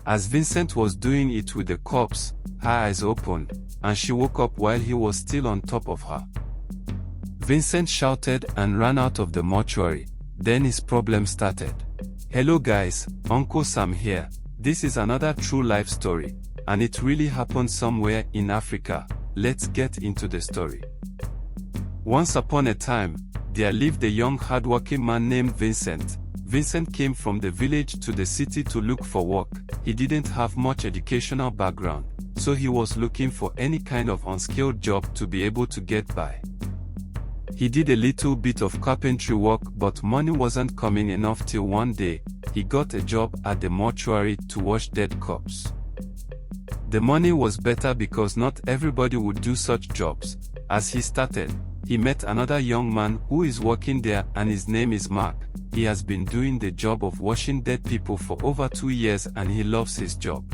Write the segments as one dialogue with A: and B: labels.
A: As Vincent was doing it with the corpse, her eyes opened, and she woke up while he was still on top of her. Vincent shouted and ran out of the mortuary. Then his problem started. Hello guys, Uncle Sam here. This is another true life story, and it really happened somewhere in Africa. Let's get into the story. Once upon a time, there lived a young hardworking man named Vincent. Vincent came from the village to the city to look for work. He didn't have much educational background, so he was looking for any kind of unskilled job to be able to get by. He did a little bit of carpentry work, but money wasn't coming enough till one day, he got a job at the mortuary to wash dead corpses. The money was better because not everybody would do such jobs. As he started, he met another young man who is working there, and his name is Mark. He has been doing the job of washing dead people for over 2 years and he loves his job.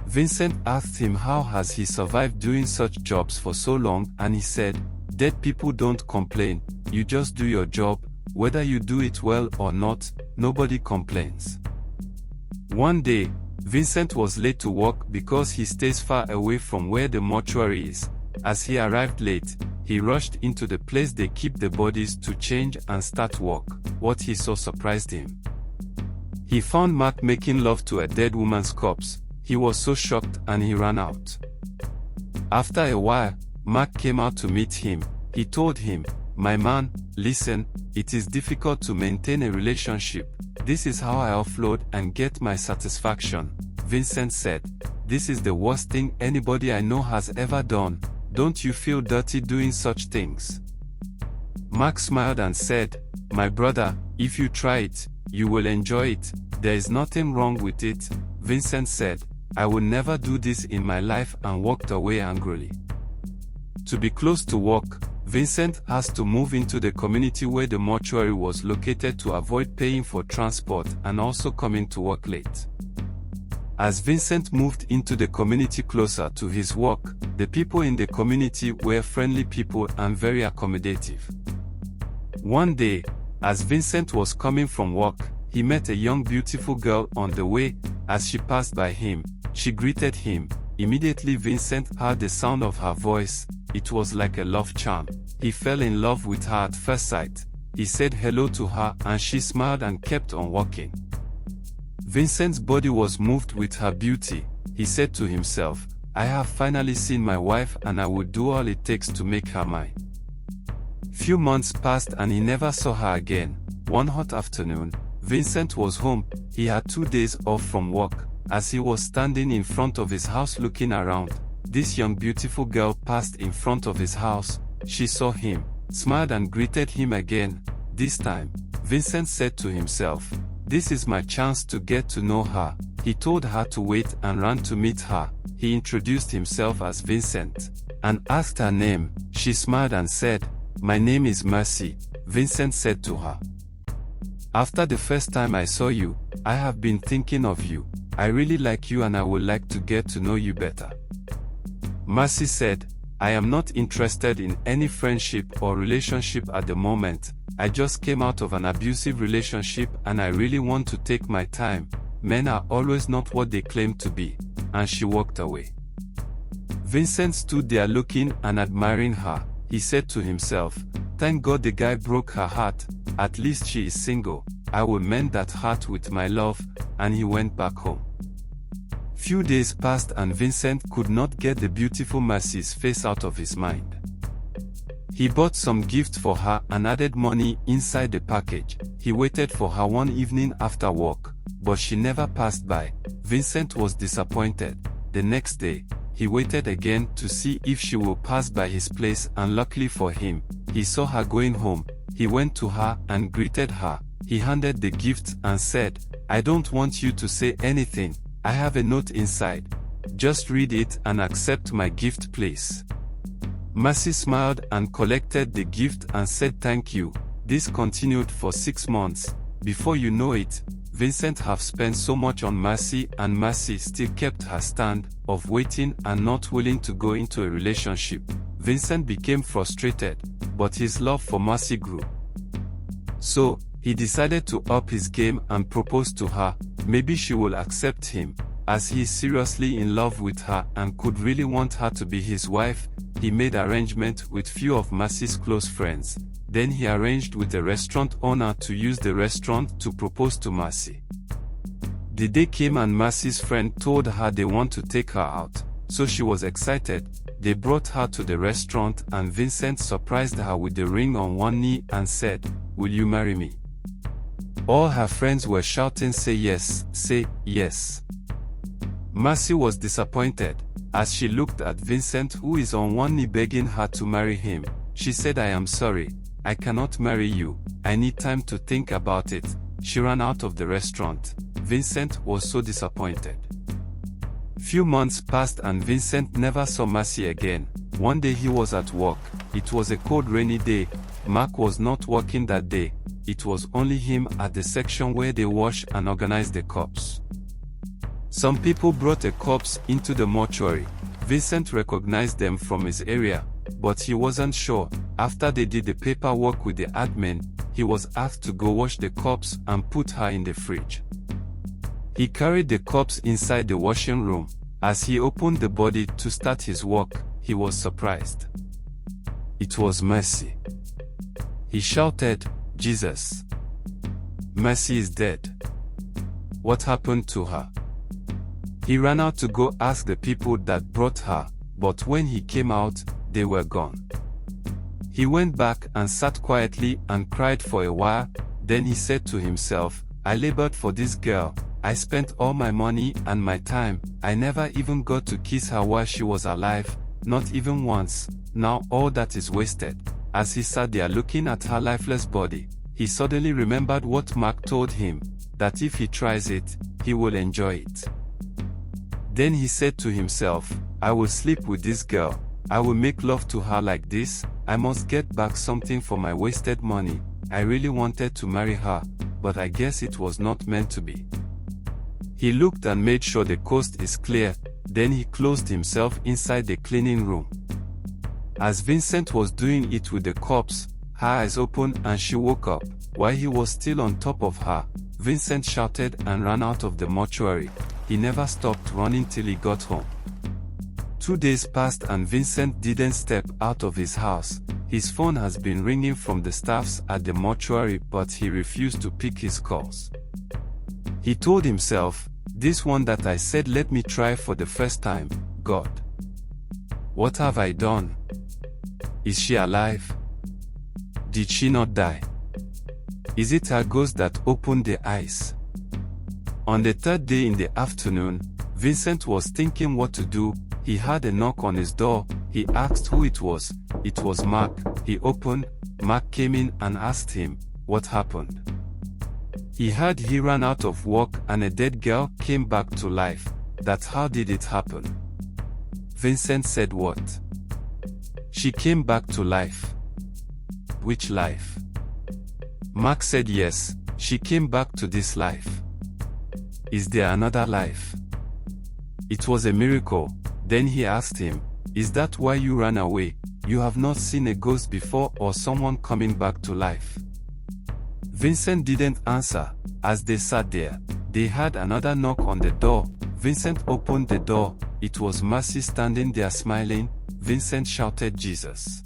A: Vincent asked him how has he survived doing such jobs for so long, and he said, "Dead people don't complain, you just do your job, whether you do it well or not, nobody complains." One day, Vincent was late to work because he stays far away from where the mortuary is. As he arrived late, he rushed into the place they keep the bodies to change and start work. What he saw surprised him. He found Mark making love to a dead woman's corpse. He was so shocked and he ran out. After a while, Mark came out to meet him. He told him, "My man, listen, it is difficult to maintain a relationship. This is how I offload and get my satisfaction." Vincent said, "This is the worst thing anybody I know has ever done. Don't you feel dirty doing such things?" Mark smiled and said, "My brother, if you try it, you will enjoy it. There is nothing wrong with it." Vincent said, "I will never do this in my life," and walked away angrily. To be close to work, Vincent has to move into the community where the mortuary was located to avoid paying for transport and also coming to work late. As Vincent moved into the community closer to his work, the people in the community were friendly people and very accommodative. One day, as Vincent was coming from work, he met a young beautiful girl on the way. As she passed by him, she greeted him. Immediately Vincent heard the sound of her voice. It was like a love charm. He fell in love with her at first sight. He said hello to her and she smiled and kept on walking. Vincent's body was moved with her beauty. He said to himself, "I have finally seen my wife and I will do all it takes to make her mine." Few months passed and he never saw her again. One hot afternoon, Vincent was home. He had 2 days off from work. As he was standing in front of his house looking around, this young beautiful girl passed in front of his house. She saw him, smiled and greeted him again. This time, Vincent said to himself, "This is my chance to get to know her." He told her to wait and ran to meet her. He introduced himself as Vincent and asked her name. She smiled and said, "My name is Mercy." Vincent said to her, "After the first time I saw you, I have been thinking of you. I really like you and I would like to get to know you better." Mercy said, "I am not interested in any friendship or relationship at the moment. I just came out of an abusive relationship and I really want to take my time. Men are always not what they claim to be." And she walked away. Vincent stood there looking and admiring her. He said to himself, "Thank God the guy broke her heart. At least she is single. I will mend that heart with my love." And he went back home. Few days passed and Vincent could not get the beautiful Mercy's face out of his mind. He bought some gifts for her and added money inside the package. He waited for her one evening after work, but she never passed by. Vincent was disappointed. The next day, he waited again to see if she would pass by his place, and luckily for him, he saw her going home. He went to her and greeted her. He handed the gift and said, "I don't want you to say anything. I have a note inside. Just read it and accept my gift, please." Mercy smiled and collected the gift and said thank you. This continued for 6 months. Before you know it, Vincent have spent so much on Mercy, and Mercy still kept her stand of waiting and not willing to go into a relationship. Vincent became frustrated, but his love for Mercy grew. So, he He decided to up his game and propose to her. Maybe she will accept him, as he is seriously in love with her and could really want her to be his wife. He made arrangement with few of Mercy's close friends. Then he arranged with a restaurant owner to use the restaurant to propose to Mercy. The day came and Mercy's friend told her they want to take her out, so she was excited. They brought her to the restaurant and Vincent surprised her with the ring on one knee and said, "Will you marry me?" All her friends were shouting, "Say yes, say yes." Mercy was disappointed. As she looked at Vincent, who is on one knee begging her to marry him, she said, "I am sorry, I cannot marry you, I need time to think about it." She ran out of the restaurant. Vincent was so disappointed. Few months passed and Vincent never saw Mercy again. One day he was at work. It was a cold rainy day. Mark was not working that day. It was only him at the section where they wash and organize the corpse. Some people brought a corpse into the mortuary. Vincent recognized them from his area, but he wasn't sure. After they did the paperwork with the admin, he was asked to go wash the corpse and put her in the fridge. He carried the corpse inside the washing room. As he opened the body to start his work, he was surprised. It was Mercy. He shouted, "Jesus! Mercy is dead. What happened to her?" He ran out to go ask the people that brought her, but when he came out, they were gone. He went back and sat quietly and cried for a while. Then he said to himself, "I labored for this girl. I spent all my money and my time. I never even got to kiss her while she was alive, not even once. Now all that is wasted." As he sat there looking at her lifeless body, he suddenly remembered what Mark told him, that if he tries it, he will enjoy it. Then he said to himself, "I will sleep with this girl. I will make love to her like this. I must get back something for my wasted money. I really wanted to marry her, but I guess it was not meant to be." He looked and made sure the coast is clear. Then he closed himself inside the cleaning room. As Vincent was doing it with the corpse, her eyes opened and she woke up. While he was still on top of her, Vincent shouted and ran out of the mortuary. He never stopped running till he got home. 2 days passed and Vincent didn't step out of his house. His phone has been ringing from the staffs at the mortuary, but he refused to pick his calls. He told himself, "This one that I said let me try for the first time, God. What have I done? Is she alive? Did she not die? Is it her ghost that opened the eyes?" On the third day in the afternoon, Vincent was thinking what to do. He had a knock on his door. He asked who it was. It was Mark. He opened. Mark came in and asked him, what happened? He heard he ran out of work and a dead girl came back to life. That's how did it happen? Vincent said, "What? She came back to life? Which life?" Mark said, "Yes, she came back to this life." "Is there another life?" It was a miracle. Then he asked him, "Is that why you ran away? You have not seen a ghost before or someone coming back to life?" Vincent didn't answer. As they sat there, they heard another knock on the door. Vincent opened the door. It was Mercy standing there smiling. Vincent shouted, "Jesus!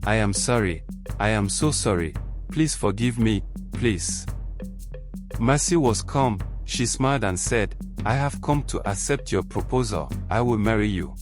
A: I am sorry. I am so sorry. Please forgive me, please." Mercy was calm. She smiled and said, "I have come to accept your proposal. I will marry you."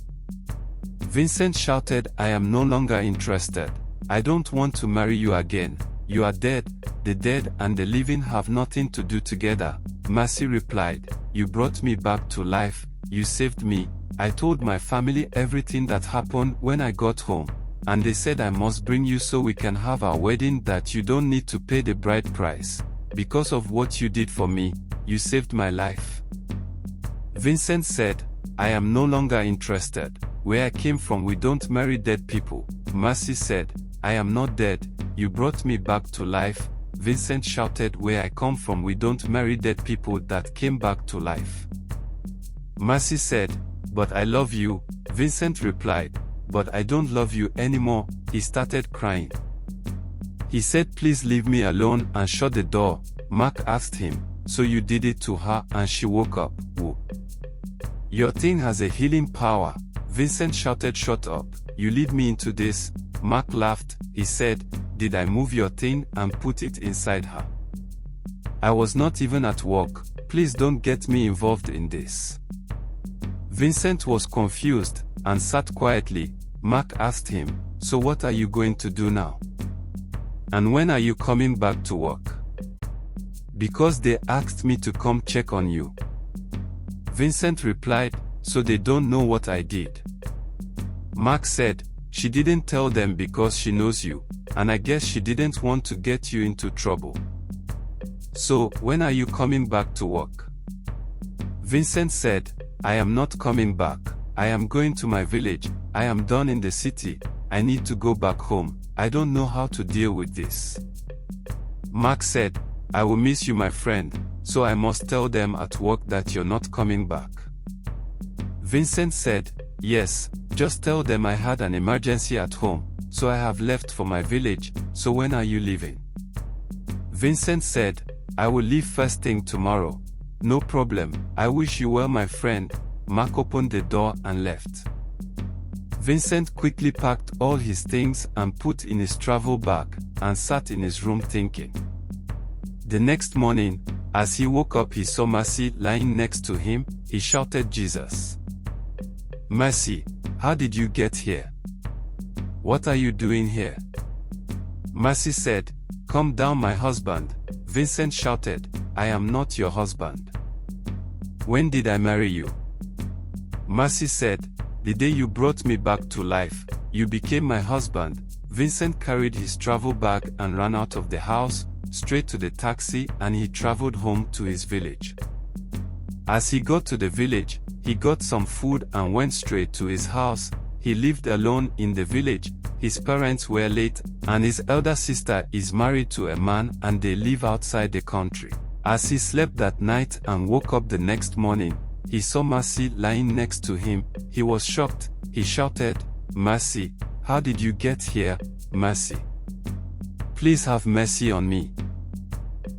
A: Vincent shouted, "I am no longer interested. I don't want to marry you again. You are dead. The dead and the living have nothing to do together." Mercy replied, "You brought me back to life. You saved me. I told my family everything that happened when I got home, and they said I must bring you so we can have our wedding, that you don't need to pay the bride price. Because of what you did for me, you saved my life." Vincent said, "I am no longer interested. Where I came from we don't marry dead people." Mercy said, "I am not dead. You brought me back to life." Vincent shouted, "Where I come from we don't marry dead people that came back to life." Mercy said, "But I love you." Vincent replied, "But I don't love you anymore." He started crying. He said please leave me alone and shut the door. Mark asked him, so you did it to her and she woke up, whoop. Your thing has a healing power. Vincent shouted shut up, you lead me into this. Mark laughed, he said, did I move your thing and put it inside her? I was not even at work, please don't get me involved in this. Vincent was confused and sat quietly. Mark asked him, so what are you going to do now? And when are you coming back to work? Because they asked me to come check on you. Vincent replied, so they don't know what I did. Mark said, she didn't tell them because she knows you, and I guess she didn't want to get you into trouble. So, when are you coming back to work? Vincent said, I am not coming back. I am going to my village. I am done in the city. I need to go back home. I don't know how to deal with this. Mark said, I will miss you, my friend, so I must tell them at work that you're not coming back. Vincent said, yes, just tell them I had an emergency at home, so I have left for my village. So when are you leaving? Vincent said, I will leave first thing tomorrow. No problem, I wish you well, my friend. Mark opened the door and left. Vincent quickly packed all his things and put in his travel bag, and sat in his room thinking. The next morning, as he woke up he saw Mercy lying next to him. He shouted, Jesus! Mercy, how did you get here? What are you doing here? Mercy said, come down, my husband. Vincent shouted, I am not your husband. When did I marry you? Mercy said, the day you brought me back to life, you became my husband. Vincent carried his travel bag and ran out of the house, straight to the taxi, and he traveled home to his village. As he got to the village, he got some food and went straight to his house. He lived alone in the village. His parents were late, and his elder sister is married to a man and they live outside the country. As he slept that night and woke up the next morning, he saw Mercy lying next to him. He was shocked. He shouted, Mercy, how did you get here, Mercy? Please have mercy on me.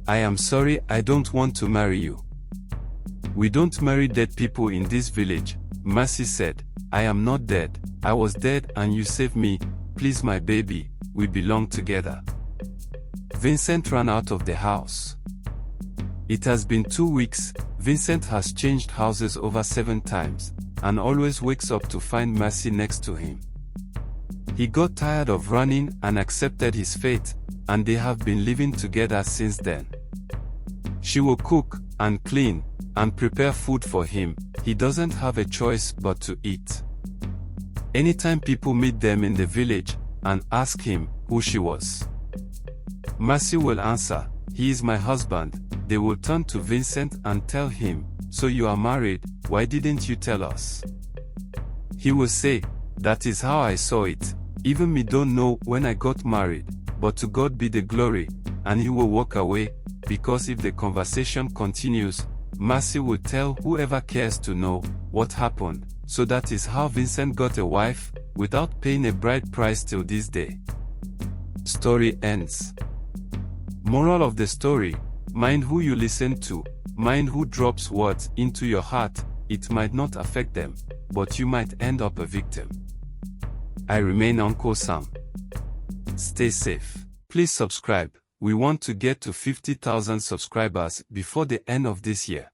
A: I am sorry, I don't want to marry you. We don't marry dead people in this village. Mercy said, I am not dead. I was dead and you saved me. Please, my baby, we belong together. Vincent ran out of the house. It has been 2 weeks. Vincent has changed houses over 7 times, and always wakes up to find Mercy next to him. He got tired of running and accepted his fate, and they have been living together since then. She will cook and clean and prepare food for him. He doesn't have a choice but to eat. Anytime people meet them in the village and ask him who she was, Mercy will answer, he is my husband. They will turn to Vincent and tell him, so you are married, why didn't you tell us? He will say, that is how I saw it. Even me don't know when I got married, but to God be the glory, and he will walk away, because if the conversation continues, Mercy will tell whoever cares to know what happened. So that is how Vincent got a wife, without paying a bride price till this day. Story ends. Moral of the story, mind who you listen to, mind who drops words into your heart. It might not affect them, but you might end up a victim. I remain Uncle Sam. Stay safe. Please subscribe. We want to get to 50,000 subscribers before the end of this year.